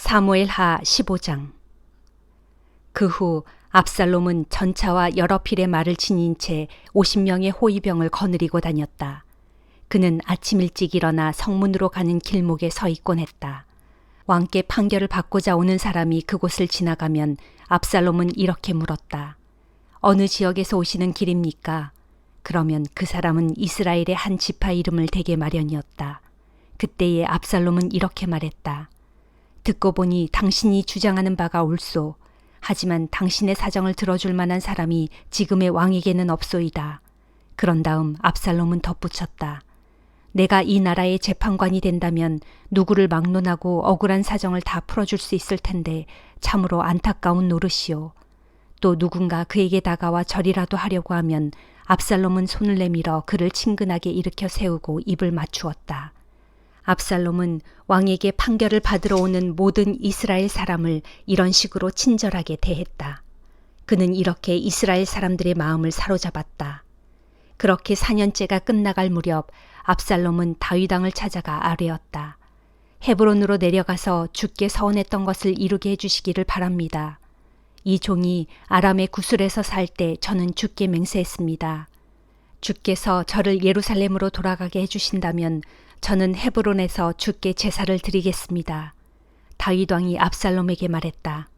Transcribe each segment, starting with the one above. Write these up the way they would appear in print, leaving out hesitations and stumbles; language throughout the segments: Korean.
사무엘하 15장. 그 후 압살롬은 전차와 여러 필의 말을 지닌 채 50명의 호위병을 거느리고 다녔다. 그는 아침 일찍 일어나 성문으로 가는 길목에 서 있곤 했다. 왕께 판결을 받고자 오는 사람이 그곳을 지나가면 압살롬은 이렇게 물었다. 어느 지역에서 오시는 길입니까? 그러면 그 사람은 이스라엘의 한 지파 이름을 대게 마련이었다. 그때에 압살롬은 이렇게 말했다. 듣고 보니 당신이 주장하는 바가 옳소. 하지만 당신의 사정을 들어줄 만한 사람이 지금의 왕에게는 없소이다. 그런 다음 압살롬은 덧붙였다. 내가 이 나라의 재판관이 된다면 누구를 막론하고 억울한 사정을 다 풀어줄 수 있을 텐데 참으로 안타까운 노릇이요. 또 누군가 그에게 다가와 절이라도 하려고 하면 압살롬은 손을 내밀어 그를 친근하게 일으켜 세우고 입을 맞추었다. 압살롬은 왕에게 판결을 받으러 오는 모든 이스라엘 사람을 이런 식으로 친절하게 대했다. 그는 이렇게 이스라엘 사람들의 마음을 사로잡았다. 그렇게 4년째가 끝나갈 무렵 압살롬은 다윗 왕을 찾아가 아뢰었다. 헤브론으로 내려가서 주께 서원했던 것을 이루게 해주시기를 바랍니다. 이 종이 아람의 구술에서 살 때 저는 주께 맹세했습니다. 주께서 저를 예루살렘으로 돌아가게 해주신다면 저는 헤브론에서 주께 제사를 드리겠습니다. 다윗 왕이 압살롬에게 말했다.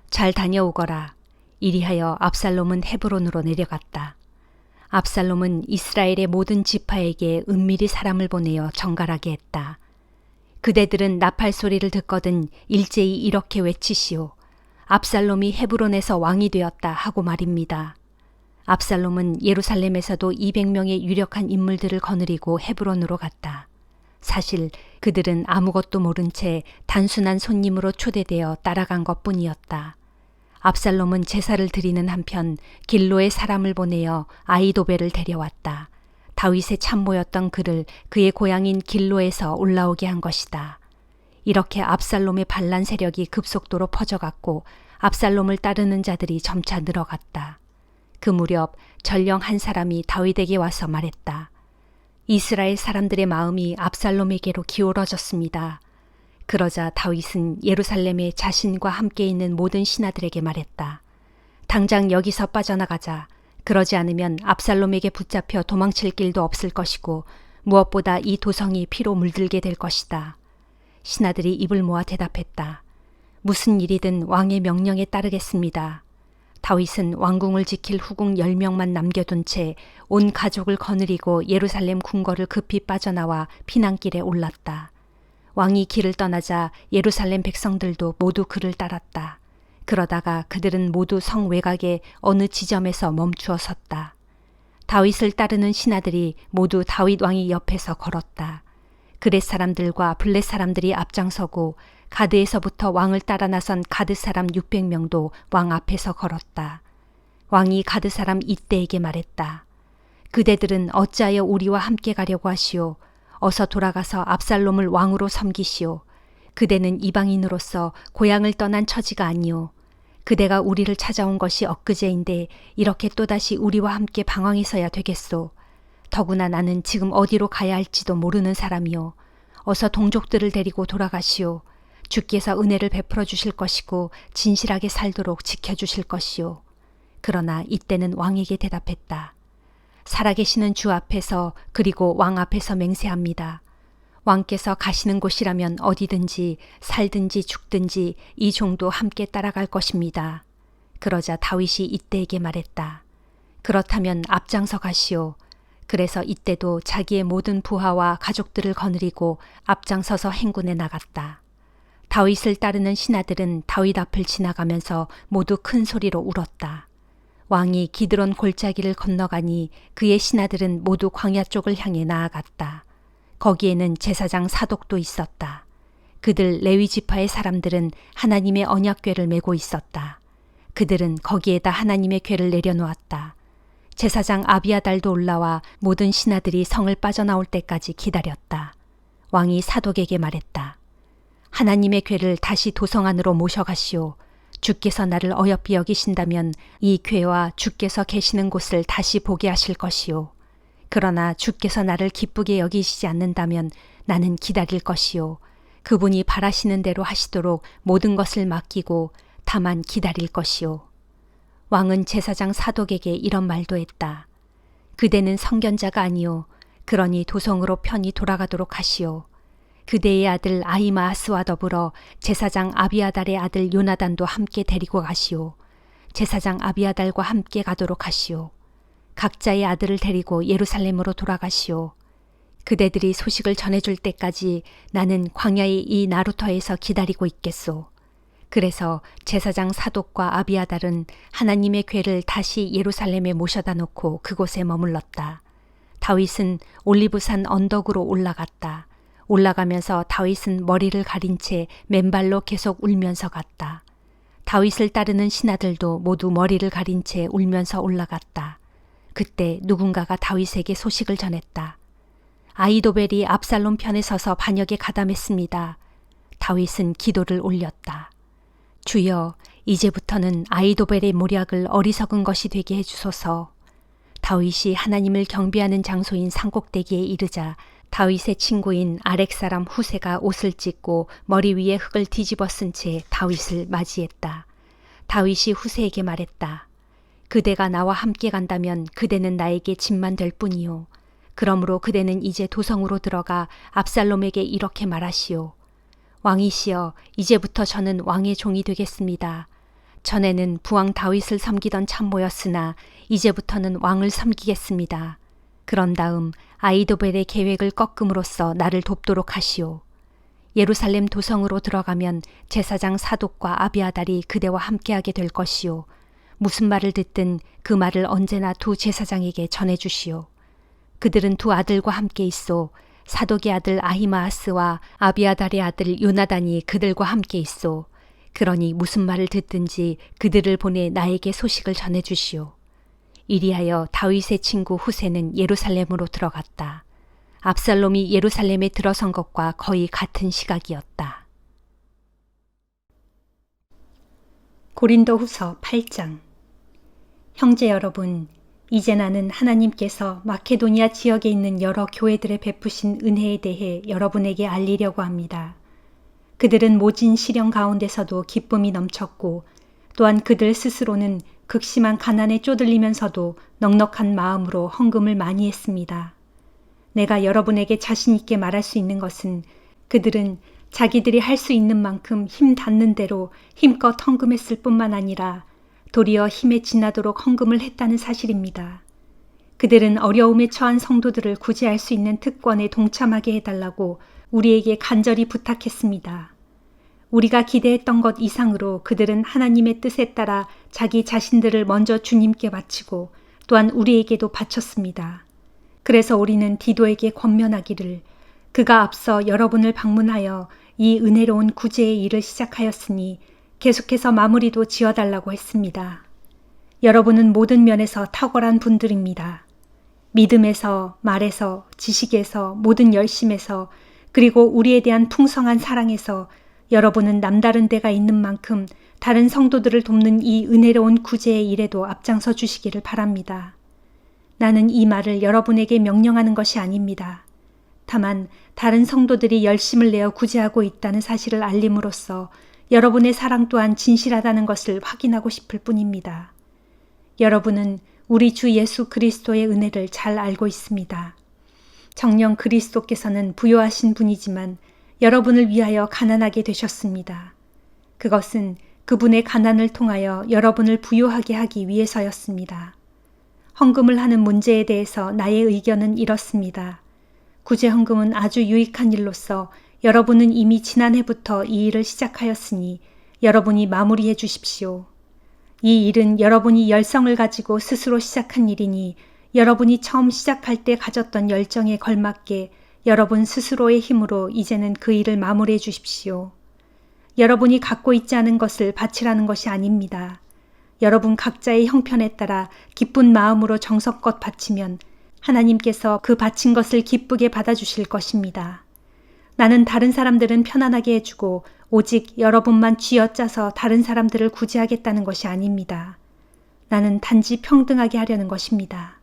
잘 다녀오거라. 이리하여 압살롬은 헤브론으로 내려갔다. 압살롬은 이스라엘의 모든 지파에게 은밀히 사람을 보내어 정갈하게 했다. 그대들은 나팔 소리를 듣거든 일제히 이렇게 외치시오. 압살롬이 헤브론에서 왕이 되었다 하고 말입니다. 압살롬은 예루살렘에서도 200명의 유력한 인물들을 거느리고 헤브론으로 갔다. 사실 그들은 아무것도 모른 채 단순한 손님으로 초대되어 따라간 것뿐이었다. 압살롬은 제사를 드리는 한편 길로에 사람을 보내어 아히도벨을 데려왔다. 다윗의 참모였던 그를 그의 고향인 길로에서 올라오게 한 것이다. 이렇게 압살롬의 반란 세력이 급속도로 퍼져갔고 압살롬을 따르는 자들이 점차 늘어갔다. 그 무렵 전령 한 사람이 다윗에게 와서 말했다. 이스라엘 사람들의 마음이 압살롬에게로 기울어졌습니다. 그러자 다윗은 예루살렘에 자신과 함께 있는 모든 신하들에게 말했다. 당장 여기서 빠져나가자. 그러지 않으면 압살롬에게 붙잡혀 도망칠 길도 없을 것이고 무엇보다 이 도성이 피로 물들게 될 것이다. 신하들이 입을 모아 대답했다. 무슨 일이든 왕의 명령에 따르겠습니다. 다윗은 왕궁을 지킬 후궁 10명만 남겨둔 채 온 가족을 거느리고 예루살렘 궁궐을 급히 빠져나와 피난길에 올랐다. 왕이 길을 떠나자 예루살렘 백성들도 모두 그를 따랐다. 그러다가 그들은 모두 성 외곽의 어느 지점에서 멈추어 섰다. 다윗을 따르는 신하들이 모두 다윗 왕이 옆에서 걸었다. 그렛 사람들과 블렛 사람들이 앞장서고 가드에서부터 왕을 따라 나선 가드 사람 600명도 왕 앞에서 걸었다. 왕이 가드 사람 이때에게 말했다. 그대들은 어찌하여 우리와 함께 가려고 하시오. 어서 돌아가서 압살롬을 왕으로 섬기시오. 그대는 이방인으로서 고향을 떠난 처지가 아니오. 그대가 우리를 찾아온 것이 엊그제인데 이렇게 또다시 우리와 함께 방황해서야 되겠소. 더구나 나는 지금 어디로 가야 할지도 모르는 사람이오. 어서 동족들을 데리고 돌아가시오. 주께서 은혜를 베풀어 주실 것이고 진실하게 살도록 지켜주실 것이오. 그러나 이때는 왕에게 대답했다. 살아계시는 주 앞에서 그리고 왕 앞에서 맹세합니다. 왕께서 가시는 곳이라면 어디든지 살든지 죽든지 이 종도 함께 따라갈 것입니다. 그러자 다윗이 이때에게 말했다. 그렇다면 앞장서 가시오. 그래서 이때도 자기의 모든 부하와 가족들을 거느리고 앞장서서 행군에 나갔다. 다윗을 따르는 신하들은 다윗 앞을 지나가면서 모두 큰 소리로 울었다. 왕이 기드론 골짜기를 건너가니 그의 신하들은 모두 광야 쪽을 향해 나아갔다. 거기에는 제사장 사독도 있었다. 그들 레위 지파의 사람들은 하나님의 언약궤를 메고 있었다. 그들은 거기에다 하나님의 궤를 내려놓았다. 제사장 아비아달도 올라와 모든 신하들이 성을 빠져나올 때까지 기다렸다. 왕이 사독에게 말했다. 하나님의 궤를 다시 도성 안으로 모셔가시오. 주께서 나를 어여삐 여기신다면 이 궤와 주께서 계시는 곳을 다시 보게 하실 것이오. 그러나 주께서 나를 기쁘게 여기시지 않는다면 나는 기다릴 것이오. 그분이 바라시는 대로 하시도록 모든 것을 맡기고 다만 기다릴 것이요. 왕은 제사장 사독에게 이런 말도 했다. 그대는 선견자가 아니요 그러니 도성으로 편히 돌아가도록 하시오. 그대의 아들 아히마아스와 더불어 제사장 아비아달의 아들 요나단도 함께 데리고 가시오. 제사장 아비아달과 함께 가도록 하시오. 각자의 아들을 데리고 예루살렘으로 돌아가시오. 그대들이 소식을 전해줄 때까지 나는 광야의 이 나루터에서 기다리고 있겠소. 그래서 제사장 사독과 아비아달은 하나님의 궤를 다시 예루살렘에 모셔다 놓고 그곳에 머물렀다. 다윗은 올리브산 언덕으로 올라갔다. 올라가면서 다윗은 머리를 가린 채 맨발로 계속 울면서 갔다. 다윗을 따르는 신하들도 모두 머리를 가린 채 울면서 올라갔다. 그때 누군가가 다윗에게 소식을 전했다. 아히도벨이 압살롬 편에 서서 반역에 가담했습니다. 다윗은 기도를 올렸다. 주여, 이제부터는 아히도벨의 모략을 어리석은 것이 되게 해주소서. 다윗이 하나님을 경배하는 장소인 산꼭대기에 이르자 다윗의 친구인 아렉 사람 후세가 옷을 찢고 머리 위에 흙을 뒤집어 쓴 채 다윗을 맞이했다. 다윗이 후세에게 말했다. 그대가 나와 함께 간다면 그대는 나에게 짐만 될 뿐이요. 그러므로 그대는 이제 도성으로 들어가 압살롬에게 이렇게 말하시오. 왕이시여, 이제부터 저는 왕의 종이 되겠습니다. 전에는 부왕 다윗을 섬기던 참모였으나 이제부터는 왕을 섬기겠습니다. 그런 다음 아히도벨의 계획을 꺾음으로써 나를 돕도록 하시오. 예루살렘 도성으로 들어가면 제사장 사독과 아비아달이 그대와 함께하게 될 것이오. 무슨 말을 듣든 그 말을 언제나 두 제사장에게 전해주시오. 그들은 두 아들과 함께 있어. 사독의 아들 아히마아스와 아비아달의 아들 요나단이 그들과 함께 있어. 그러니 무슨 말을 듣든지 그들을 보내 나에게 소식을 전해주시오. 이리하여 다윗의 친구 후세는 예루살렘으로 들어갔다. 압살롬이 예루살렘에 들어선 것과 거의 같은 시각이었다. 고린도후서 8장. 형제 여러분, 이제 나는 하나님께서 마케도니아 지역에 있는 여러 교회들에 베푸신 은혜에 대해 여러분에게 알리려고 합니다. 그들은 모진 시련 가운데서도 기쁨이 넘쳤고 또한 그들 스스로는 극심한 가난에 쪼들리면서도 넉넉한 마음으로 헌금을 많이 했습니다. 내가 여러분에게 자신 있게 말할 수 있는 것은 그들은 자기들이 할 수 있는 만큼 힘 닿는 대로 힘껏 헌금했을 뿐만 아니라 도리어 힘에 지나도록 헌금을 했다는 사실입니다. 그들은 어려움에 처한 성도들을 구제할 수 있는 특권에 동참하게 해달라고 우리에게 간절히 부탁했습니다. 우리가 기대했던 것 이상으로 그들은 하나님의 뜻에 따라 자기 자신들을 먼저 주님께 바치고 또한 우리에게도 바쳤습니다. 그래서 우리는 디도에게 권면하기를 그가 앞서 여러분을 방문하여 이 은혜로운 구제의 일을 시작하였으니 계속해서 마무리도 지어달라고 했습니다. 여러분은 모든 면에서 탁월한 분들입니다. 믿음에서, 말에서, 지식에서, 모든 열심에서, 그리고 우리에 대한 풍성한 사랑에서 여러분은 남다른 데가 있는 만큼 다른 성도들을 돕는 이 은혜로운 구제의 일에도 앞장서 주시기를 바랍니다. 나는 이 말을 여러분에게 명령하는 것이 아닙니다. 다만 다른 성도들이 열심을 내어 구제하고 있다는 사실을 알림으로써 여러분의 사랑 또한 진실하다는 것을 확인하고 싶을 뿐입니다. 여러분은 우리 주 예수 그리스도의 은혜를 잘 알고 있습니다. 정녕 그리스도께서는 부요하신 분이지만 여러분을 위하여 가난하게 되셨습니다. 그것은 그분의 가난을 통하여 여러분을 부요하게 하기 위해서였습니다. 헌금을 하는 문제에 대해서 나의 의견은 이렇습니다. 구제 헌금은 아주 유익한 일로서 여러분은 이미 지난해부터 이 일을 시작하였으니 여러분이 마무리해 주십시오. 이 일은 여러분이 열성을 가지고 스스로 시작한 일이니 여러분이 처음 시작할 때 가졌던 열정에 걸맞게 여러분 스스로의 힘으로 이제는 그 일을 마무리해 주십시오. 여러분이 갖고 있지 않은 것을 바치라는 것이 아닙니다. 여러분 각자의 형편에 따라 기쁜 마음으로 정성껏 바치면 하나님께서 그 바친 것을 기쁘게 받아주실 것입니다. 나는 다른 사람들은 편안하게 해주고 오직 여러분만 쥐어짜서 다른 사람들을 구제하겠다는 것이 아닙니다. 나는 단지 평등하게 하려는 것입니다.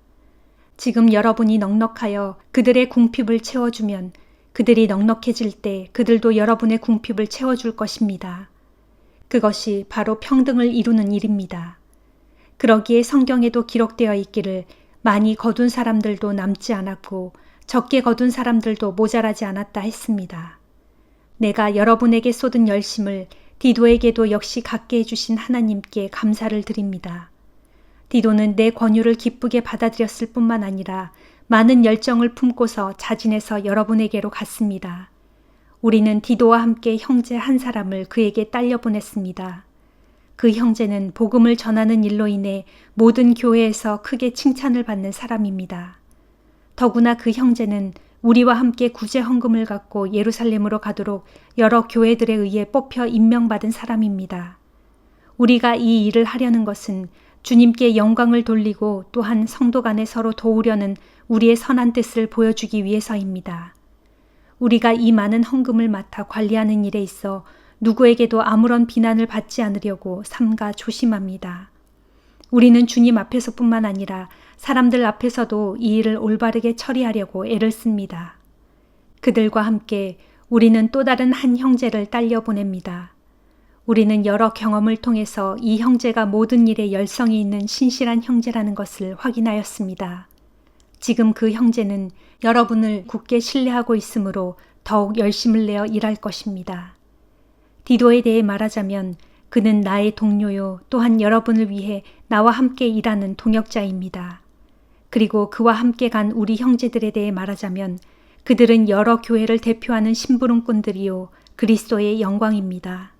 지금 여러분이 넉넉하여 그들의 궁핍을 채워주면 그들이 넉넉해질 때 그들도 여러분의 궁핍을 채워줄 것입니다. 그것이 바로 평등을 이루는 일입니다. 그러기에 성경에도 기록되어 있기를 많이 거둔 사람들도 남지 않았고 적게 거둔 사람들도 모자라지 않았다 했습니다. 내가 여러분에게 쏟은 열심을 디도에게도 역시 갖게 해주신 하나님께 감사를 드립니다. 디도는 내 권유를 기쁘게 받아들였을 뿐만 아니라 많은 열정을 품고서 자진해서 여러분에게로 갔습니다. 우리는 디도와 함께 형제 한 사람을 그에게 딸려 보냈습니다. 그 형제는 복음을 전하는 일로 인해 모든 교회에서 크게 칭찬을 받는 사람입니다. 더구나 그 형제는 우리와 함께 구제 헌금을 갖고 예루살렘으로 가도록 여러 교회들에 의해 뽑혀 임명받은 사람입니다. 우리가 이 일을 하려는 것은 주님께 영광을 돌리고 또한 성도 간에 서로 도우려는 우리의 선한 뜻을 보여주기 위해서입니다. 우리가 이 많은 헌금을 맡아 관리하는 일에 있어 누구에게도 아무런 비난을 받지 않으려고 삼가 조심합니다. 우리는 주님 앞에서뿐만 아니라 사람들 앞에서도 이 일을 올바르게 처리하려고 애를 씁니다. 그들과 함께 우리는 또 다른 한 형제를 딸려 보냅니다. 우리는 여러 경험을 통해서 이 형제가 모든 일에 열성이 있는 신실한 형제라는 것을 확인하였습니다. 지금 그 형제는 여러분을 굳게 신뢰하고 있으므로 더욱 열심을 내어 일할 것입니다. 디도에 대해 말하자면 그는 나의 동료요 또한 여러분을 위해 나와 함께 일하는 동역자입니다. 그리고 그와 함께 간 우리 형제들에 대해 말하자면 그들은 여러 교회를 대표하는 심부름꾼들이요 그리스도의 영광입니다.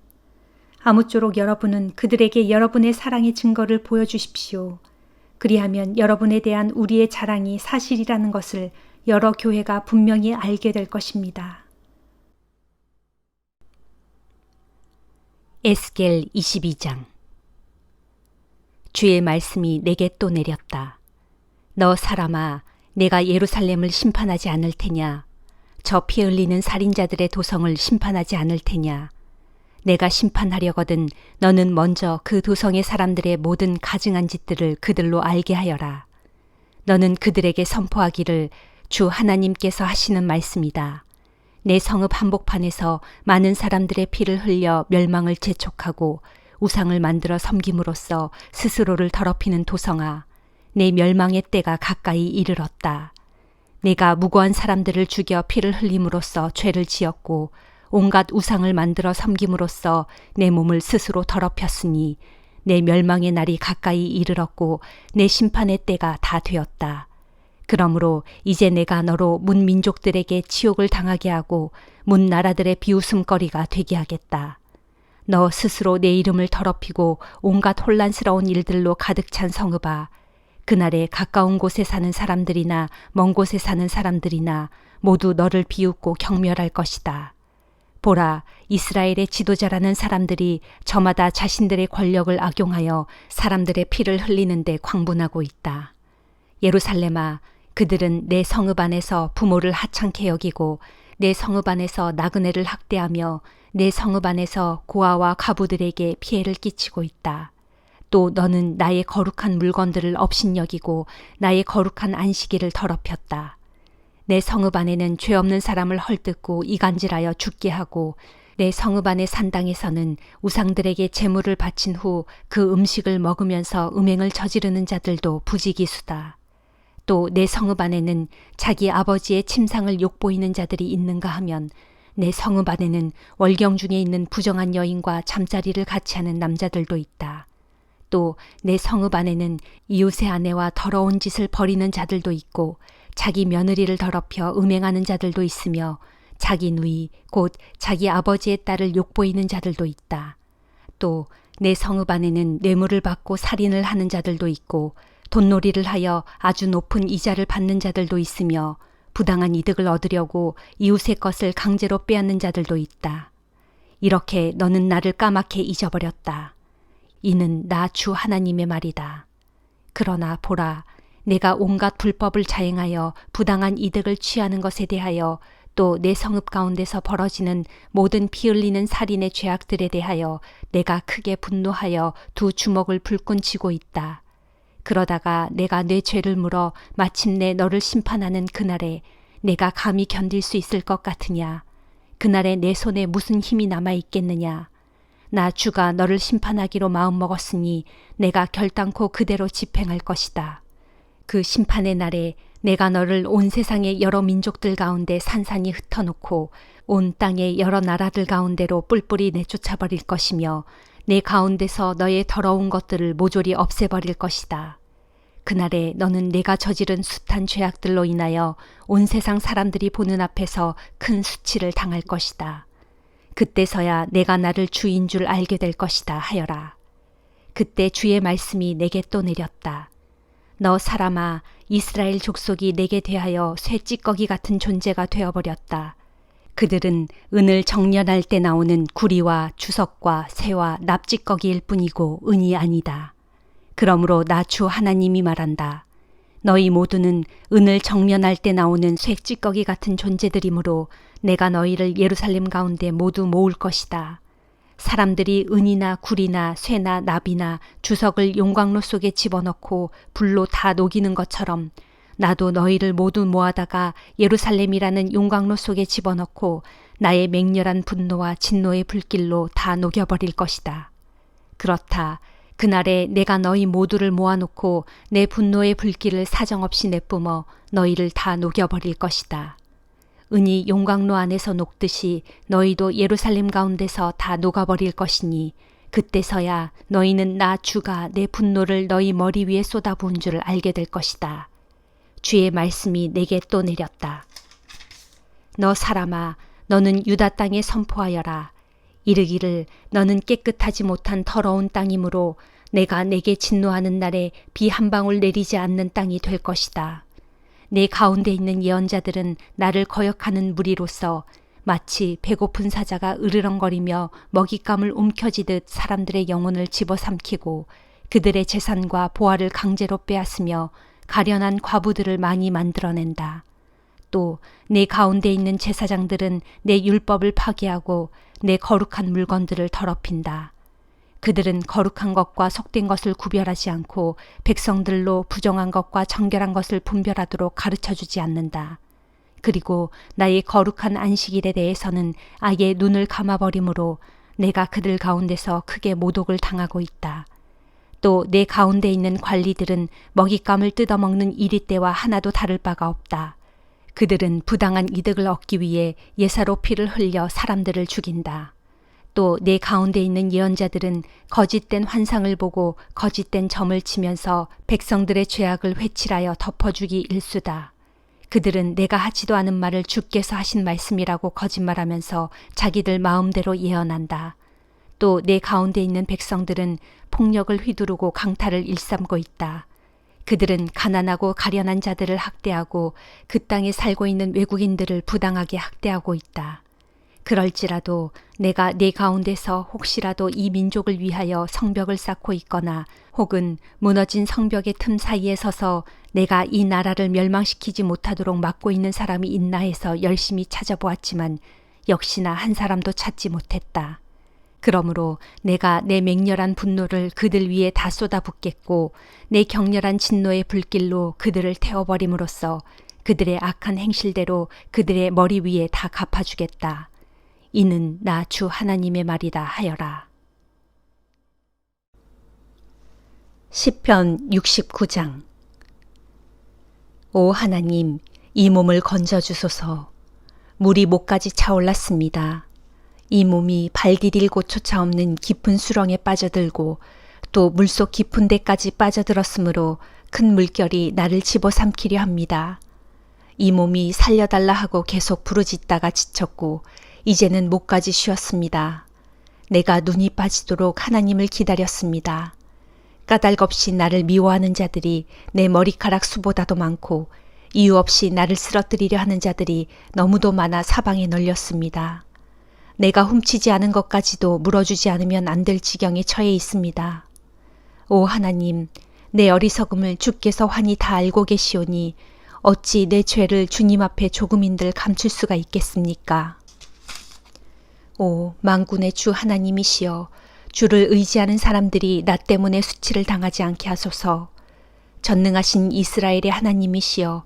아무쪼록 여러분은 그들에게 여러분의 사랑의 증거를 보여주십시오. 그리하면 여러분에 대한 우리의 자랑이 사실이라는 것을 여러 교회가 분명히 알게 될 것입니다. 에스겔 22장. 주의 말씀이 내게 또 내렸다. 너 사람아, 내가 예루살렘을 심판하지 않을 테냐? 저 피 흘리는 살인자들의 도성을 심판하지 않을 테냐? 내가 심판하려거든 너는 먼저 그 도성의 사람들의 모든 가증한 짓들을 그들로 알게 하여라. 너는 그들에게 선포하기를 주 하나님께서 하시는 말씀이다. 내 성읍 한복판에서 많은 사람들의 피를 흘려 멸망을 재촉하고 우상을 만들어 섬김으로써 스스로를 더럽히는 도성아, 내 멸망의 때가 가까이 이르렀다. 내가 무고한 사람들을 죽여 피를 흘림으로써 죄를 지었고 온갖 우상을 만들어 섬김으로써 내 몸을 스스로 더럽혔으니 내 멸망의 날이 가까이 이르렀고 내 심판의 때가 다 되었다. 그러므로 이제 내가 너로 문 민족들에게 치욕을 당하게 하고 문 나라들의 비웃음거리가 되게 하겠다. 너 스스로 내 이름을 더럽히고 온갖 혼란스러운 일들로 가득 찬 성읍아, 그날에 가까운 곳에 사는 사람들이나 먼 곳에 사는 사람들이나 모두 너를 비웃고 경멸할 것이다. 보라, 이스라엘의 지도자라는 사람들이 저마다 자신들의 권력을 악용하여 사람들의 피를 흘리는데 광분하고 있다. 예루살렘아, 그들은 내 성읍 안에서 부모를 하찮게 여기고 내 성읍 안에서 나그네를 학대하며 내 성읍 안에서 고아와 가부들에게 피해를 끼치고 있다. 또 너는 나의 거룩한 물건들을 업신여기고 나의 거룩한 안식일을 더럽혔다. 내 성읍 안에는 죄 없는 사람을 헐뜯고 이간질하여 죽게 하고 내 성읍 안의 산당에서는 우상들에게 제물을 바친 후 그 음식을 먹으면서 음행을 저지르는 자들도 부지기수다. 또 내 성읍 안에는 자기 아버지의 침상을 욕보이는 자들이 있는가 하면 내 성읍 안에는 월경 중에 있는 부정한 여인과 잠자리를 같이 하는 남자들도 있다. 또 내 성읍 안에는 이웃의 아내와 더러운 짓을 벌이는 자들도 있고 자기 며느리를 더럽혀 음행하는 자들도 있으며 자기 누이 곧 자기 아버지의 딸을 욕보이는 자들도 있다. 또 내 성읍 안에는 뇌물을 받고 살인을 하는 자들도 있고 돈놀이를 하여 아주 높은 이자를 받는 자들도 있으며 부당한 이득을 얻으려고 이웃의 것을 강제로 빼앗는 자들도 있다. 이렇게 너는 나를 까맣게 잊어버렸다. 이는 나 주 하나님의 말이다. 그러나 보라, 내가 온갖 불법을 자행하여 부당한 이득을 취하는 것에 대하여 또 내 성읍 가운데서 벌어지는 모든 피 흘리는 살인의 죄악들에 대하여 내가 크게 분노하여 두 주먹을 불끈 쥐고 있다. 그러다가 내가 내 죄를 물어 마침내 너를 심판하는 그날에 내가 감히 견딜 수 있을 것 같으냐? 그날에 내 손에 무슨 힘이 남아 있겠느냐? 나 주가 너를 심판하기로 마음먹었으니 내가 결단코 그대로 집행할 것이다. 그 심판의 날에 내가 너를 온 세상의 여러 민족들 가운데 산산이 흩어놓고 온 땅의 여러 나라들 가운데로 뿔뿔이 내쫓아버릴 것이며 내 가운데서 너의 더러운 것들을 모조리 없애버릴 것이다. 그날에 너는 내가 저지른 숱한 죄악들로 인하여 온 세상 사람들이 보는 앞에서 큰 수치를 당할 것이다. 그때서야 내가 나를 주인 줄 알게 될 것이다 하여라. 그때 주의 말씀이 내게 또 내렸다. 너 사람아, 이스라엘 족속이 내게 대하여 쇠찌꺼기 같은 존재가 되어버렸다. 그들은 은을 정련할 때 나오는 구리와 주석과 새와 납찌꺼기일 뿐이고 은이 아니다. 그러므로 나 주 하나님이 말한다. 너희 모두는 은을 정련할 때 나오는 쇠찌꺼기 같은 존재들이므로 내가 너희를 예루살렘 가운데 모두 모을 것이다. 사람들이 은이나 구리나 쇠나 납이나 주석을 용광로 속에 집어넣고 불로 다 녹이는 것처럼 나도 너희를 모두 모아다가 예루살렘이라는 용광로 속에 집어넣고 나의 맹렬한 분노와 진노의 불길로 다 녹여버릴 것이다. 그렇다. 그날에 내가 너희 모두를 모아놓고 내 분노의 불길을 사정없이 내뿜어 너희를 다 녹여버릴 것이다. 은이 용광로 안에서 녹듯이 너희도 예루살렘 가운데서 다 녹아버릴 것이니 그때서야 너희는 나 주가 내 분노를 너희 머리 위에 쏟아부은 줄 알게 될 것이다. 주의 말씀이 내게 또 내렸다. 너 사람아, 너는 유다 땅에 선포하여라. 이르기를 너는 깨끗하지 못한 더러운 땅이므로 내가 내게 진노하는 날에 비 한 방울 내리지 않는 땅이 될 것이다. 내 가운데 있는 예언자들은 나를 거역하는 무리로서 마치 배고픈 사자가 으르렁거리며 먹잇감을 움켜쥐듯 사람들의 영혼을 집어삼키고 그들의 재산과 보화를 강제로 빼앗으며 가련한 과부들을 많이 만들어낸다. 또 내 가운데 있는 제사장들은 내 율법을 파괴하고 내 거룩한 물건들을 더럽힌다. 그들은 거룩한 것과 속된 것을 구별하지 않고 백성들로 부정한 것과 정결한 것을 분별하도록 가르쳐주지 않는다. 그리고 나의 거룩한 안식일에 대해서는 아예 눈을 감아버리므로 내가 그들 가운데서 크게 모독을 당하고 있다. 또 내 가운데 있는 관리들은 먹잇감을 뜯어먹는 이리떼와 하나도 다를 바가 없다. 그들은 부당한 이득을 얻기 위해 예사로 피를 흘려 사람들을 죽인다. 또 내 가운데 있는 예언자들은 거짓된 환상을 보고 거짓된 점을 치면서 백성들의 죄악을 회칠하여 덮어주기 일수다. 그들은 내가 하지도 않은 말을 주께서 하신 말씀이라고 거짓말하면서 자기들 마음대로 예언한다. 또 내 가운데 있는 백성들은 폭력을 휘두르고 강탈을 일삼고 있다. 그들은 가난하고 가련한 자들을 학대하고 그 땅에 살고 있는 외국인들을 부당하게 학대하고 있다. 그럴지라도 내가 네 가운데서 혹시라도 이 민족을 위하여 성벽을 쌓고 있거나 혹은 무너진 성벽의 틈 사이에 서서 내가 이 나라를 멸망시키지 못하도록 막고 있는 사람이 있나 해서 열심히 찾아보았지만 역시나 한 사람도 찾지 못했다. 그러므로 내가 내 맹렬한 분노를 그들 위에 다 쏟아붓겠고 내 격렬한 진노의 불길로 그들을 태워버림으로써 그들의 악한 행실대로 그들의 머리 위에 다 갚아주겠다. 이는 나 주 하나님의 말이다 하여라. 시편 69장. 오 하나님, 이 몸을 건져주소서. 물이 목까지 차올랐습니다. 이 몸이 발 디딜 곳조차 없는 깊은 수렁에 빠져들고 또 물속 깊은 데까지 빠져들었으므로 큰 물결이 나를 집어삼키려 합니다. 이 몸이 살려달라 하고 계속 부르짖다가 지쳤고 이제는 목까지 쉬었습니다. 내가 눈이 빠지도록 하나님을 기다렸습니다. 까닭없이 나를 미워하는 자들이 내 머리카락 수보다도 많고 이유 없이 나를 쓰러뜨리려 하는 자들이 너무도 많아 사방에 널렸습니다. 내가 훔치지 않은 것까지도 물어주지 않으면 안 될 지경에 처해 있습니다. 오 하나님, 내 어리석음을 주께서 환히 다 알고 계시오니 어찌 내 죄를 주님 앞에 조금인들 감출 수가 있겠습니까? 오 만군의 주 하나님이시여, 주를 의지하는 사람들이 나 때문에 수치를 당하지 않게 하소서. 전능하신 이스라엘의 하나님이시여,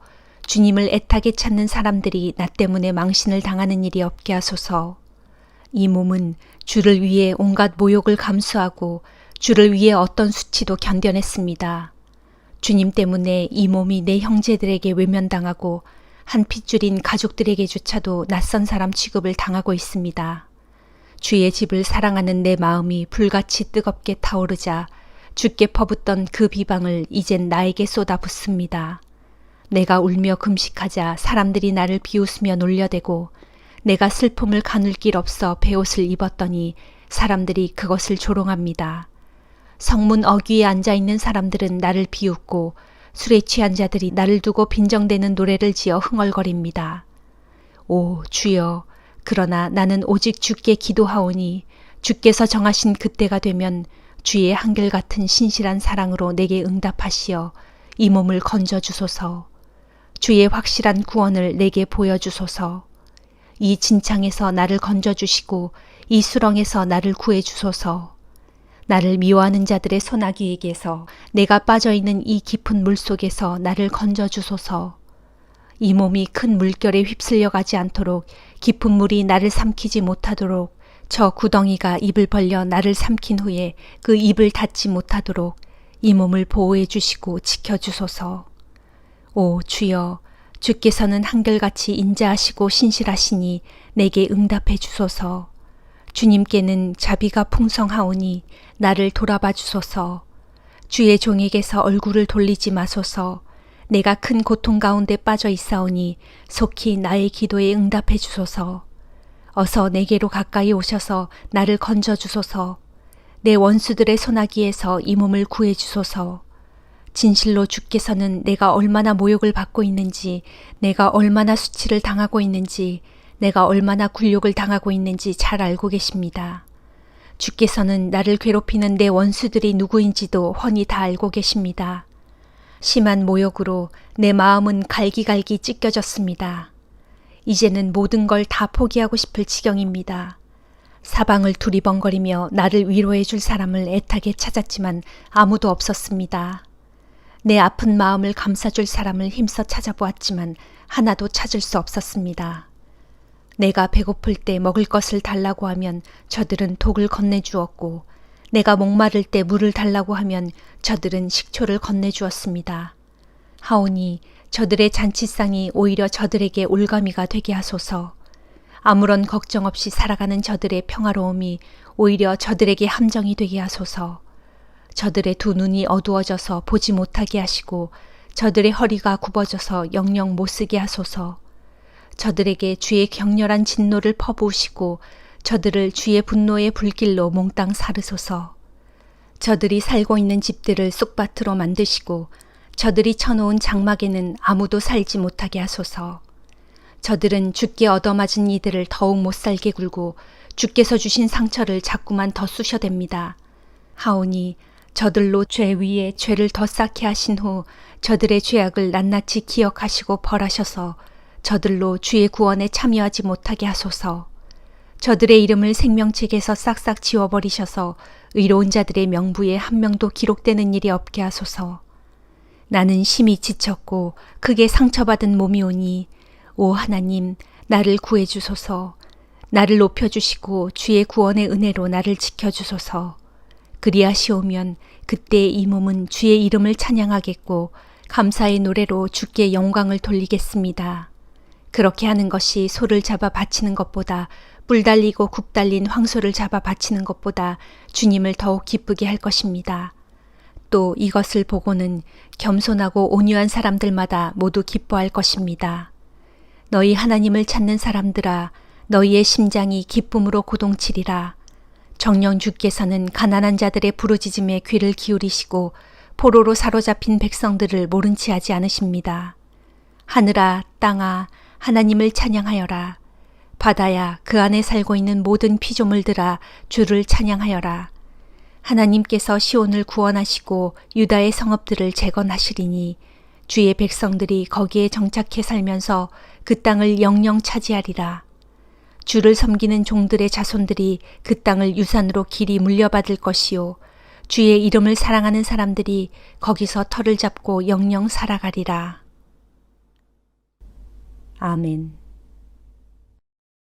주님을 애타게 찾는 사람들이 나 때문에 망신을 당하는 일이 없게 하소서. 이 몸은 주를 위해 온갖 모욕을 감수하고 주를 위해 어떤 수치도 견뎌냈습니다. 주님 때문에 이 몸이 내 형제들에게 외면당하고 한 핏줄인 가족들에게조차도 낯선 사람 취급을 당하고 있습니다. 주의 집을 사랑하는 내 마음이 불같이 뜨겁게 타오르자 주께 퍼붓던 그 비방을 이젠 나에게 쏟아붓습니다. 내가 울며 금식하자 사람들이 나를 비웃으며 놀려대고 내가 슬픔을 가눌 길 없어 베옷을 입었더니 사람들이 그것을 조롱합니다. 성문 어귀에 앉아있는 사람들은 나를 비웃고 술에 취한 자들이 나를 두고 빈정대는 노래를 지어 흥얼거립니다. 오 주여, 그러나 나는 오직 주께 기도하오니 주께서 정하신 그때가 되면 주의 한결같은 신실한 사랑으로 내게 응답하시어 이 몸을 건져주소서. 주의 확실한 구원을 내게 보여주소서. 이 진창에서 나를 건져주시고 이 수렁에서 나를 구해주소서. 나를 미워하는 자들의 소나기에게서 내가 빠져있는 이 깊은 물속에서 나를 건져주소서. 이 몸이 큰 물결에 휩쓸려 가지 않도록 깊은 물이 나를 삼키지 못하도록 저 구덩이가 입을 벌려 나를 삼킨 후에 그 입을 닫지 못하도록 이 몸을 보호해 주시고 지켜주소서. 오 주여, 주께서는 한결같이 인자하시고 신실하시니 내게 응답해 주소서. 주님께는 자비가 풍성하오니 나를 돌아봐 주소서. 주의 종에게서 얼굴을 돌리지 마소서. 내가 큰 고통 가운데 빠져 있사오니 속히 나의 기도에 응답해 주소서. 어서 내게로 가까이 오셔서 나를 건져 주소서. 내 원수들의 소나기에서 이 몸을 구해 주소서. 진실로 주께서는 내가 얼마나 모욕을 받고 있는지, 내가 얼마나 수치를 당하고 있는지, 내가 얼마나 굴욕을 당하고 있는지 잘 알고 계십니다. 주께서는 나를 괴롭히는 내 원수들이 누구인지도 훤히 다 알고 계십니다. 심한 모욕으로 내 마음은 갈기갈기 찢겨졌습니다. 이제는 모든 걸 다 포기하고 싶을 지경입니다. 사방을 두리번거리며 나를 위로해 줄 사람을 애타게 찾았지만 아무도 없었습니다. 내 아픈 마음을 감싸줄 사람을 힘써 찾아보았지만 하나도 찾을 수 없었습니다. 내가 배고플 때 먹을 것을 달라고 하면 저들은 독을 건네주었고 내가 목마를 때 물을 달라고 하면 저들은 식초를 건네주었습니다. 하오니 저들의 잔치상이 오히려 저들에게 올가미가 되게 하소서. 아무런 걱정 없이 살아가는 저들의 평화로움이 오히려 저들에게 함정이 되게 하소서. 저들의 두 눈이 어두워져서 보지 못하게 하시고 저들의 허리가 굽어져서 영영 못쓰게 하소서. 저들에게 주의 격렬한 진노를 퍼부으시고 저들을 주의 분노의 불길로 몽땅 사르소서. 저들이 살고 있는 집들을 쑥밭으로 만드시고 저들이 쳐놓은 장막에는 아무도 살지 못하게 하소서. 저들은 주께 얻어맞은 이들을 더욱 못살게 굴고 주께서 주신 상처를 자꾸만 더 쑤셔댑니다. 하오니 저들로 죄 위에 죄를 더 쌓게 하신 후 저들의 죄악을 낱낱이 기억하시고 벌하셔서 저들로 주의 구원에 참여하지 못하게 하소서. 저들의 이름을 생명책에서 싹싹 지워버리셔서 의로운 자들의 명부에 한 명도 기록되는 일이 없게 하소서. 나는 심히 지쳤고 크게 상처받은 몸이오니 오 하나님, 나를 구해주소서. 나를 높여주시고 주의 구원의 은혜로 나를 지켜주소서. 그리하시오면 그때 이 몸은 주의 이름을 찬양하겠고 감사의 노래로 주께 영광을 돌리겠습니다. 그렇게 하는 것이 소를 잡아 바치는 것보다 뿔 달리고 굽 달린 황소를 잡아 바치는 것보다 주님을 더욱 기쁘게 할 것입니다. 또 이것을 보고는 겸손하고 온유한 사람들마다 모두 기뻐할 것입니다. 너희 하나님을 찾는 사람들아, 너희의 심장이 기쁨으로 고동치리라. 정녕 주께서는 가난한 자들의 부르짖음에 귀를 기울이시고 포로로 사로잡힌 백성들을 모른 채 하지 않으십니다. 하늘아, 땅아, 하나님을 찬양하여라. 바다야, 그 안에 살고 있는 모든 피조물들아, 주를 찬양하여라. 하나님께서 시온을 구원하시고 유다의 성읍들을 재건하시리니 주의 백성들이 거기에 정착해 살면서 그 땅을 영영 차지하리라. 주를 섬기는 종들의 자손들이 그 땅을 유산으로 길이 물려받을 것이요 주의 이름을 사랑하는 사람들이 거기서 터를 잡고 영영 살아가리라. 아멘.